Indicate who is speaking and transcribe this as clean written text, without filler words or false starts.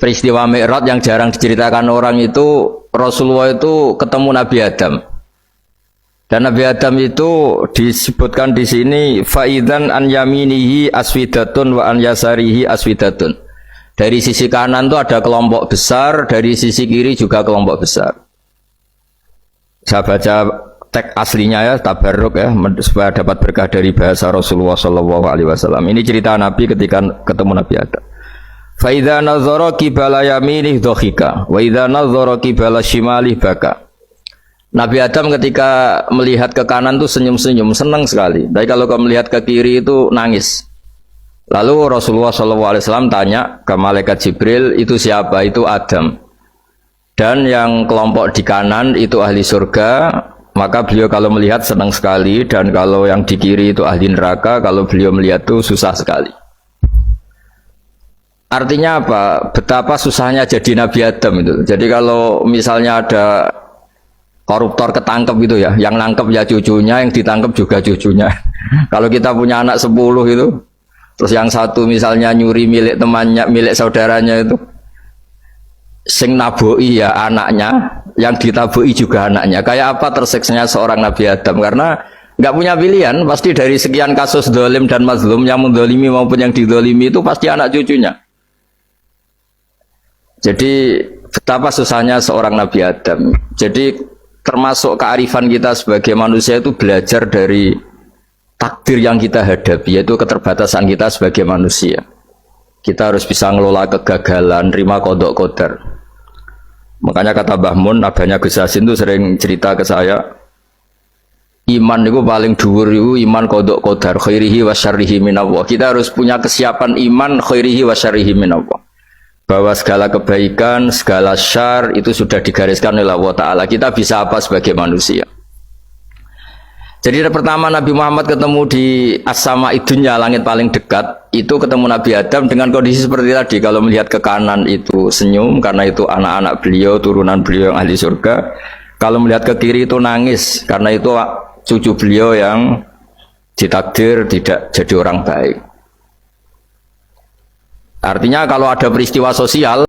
Speaker 1: peristiwa Mi'raj yang jarang diceritakan orang itu Rasulullah itu ketemu Nabi Adam. Dan Nabi Adam itu disebutkan di sini faidan an yaminihi aswidatun wa an yasarihi aswidatun. Dari sisi kanan itu ada kelompok besar, dari sisi kiri juga kelompok besar. Saya baca teks aslinya ya, tabarruk ya, supaya dapat berkah dari bahasa Rasulullah SAW. Ini cerita Nabi ketika ketemu Nabi Adam. Faidha nazara qibala yaminih dhahika, wa idza nazara qibala shimalih baka. Nabi Adam ketika melihat ke kanan itu senyum-senyum, senang sekali. Tapi kalau melihat ke kiri itu nangis. Lalu Rasulullah SAW tanya ke malaikat Jibril, itu siapa? Itu Adam. Dan yang kelompok di kanan itu ahli surga, maka beliau kalau melihat senang sekali. Dan kalau yang di kiri itu ahli neraka, kalau beliau melihat itu susah sekali. Artinya apa? Betapa susahnya jadi Nabi Adam itu. Jadi kalau misalnya ada koruptor ketangkep gitu ya, yang nangkep ya cucunya, yang ditangkep juga cucunya. Kalau kita punya anak 10 itu, terus yang satu misalnya nyuri milik temannya, milik saudaranya itu, sing naboi ya anaknya, yang ditaboi juga anaknya. Kayak apa tersiksanya seorang Nabi Adam? Karena nggak punya pilihan, pasti dari sekian kasus dolim dan mazlum, yang mendolimi maupun yang didolimi itu pasti anak cucunya. Jadi betapa susahnya seorang Nabi Adam. Jadi termasuk kearifan kita sebagai manusia itu belajar dari takdir yang kita hadapi, yaitu keterbatasan kita sebagai manusia. Kita harus bisa ngelola kegagalan, terima qadha qadar. Makanya kata Mbah Mun, abahnya Gus Hasin itu sering cerita ke saya, iman itu paling dhuwur itu iman qadha qadar, khairihi wa syarrihi minallah. Kita harus punya kesiapan iman khairihi wa syarrihi minallah. Bahwa segala kebaikan, segala syar itu sudah digariskan oleh Allah Ta'ala. Kita bisa apa sebagai manusia? Jadi pertama Nabi Muhammad ketemu di as-sama'i dunya, langit paling dekat, itu ketemu Nabi Adam dengan kondisi seperti tadi. Kalau melihat ke kanan itu senyum, karena itu anak-anak beliau, turunan beliau yang ahli surga. Kalau melihat ke kiri itu nangis, karena itu cucu beliau yang ditakdir tidak jadi orang baik. Artinya kalau ada peristiwa sosial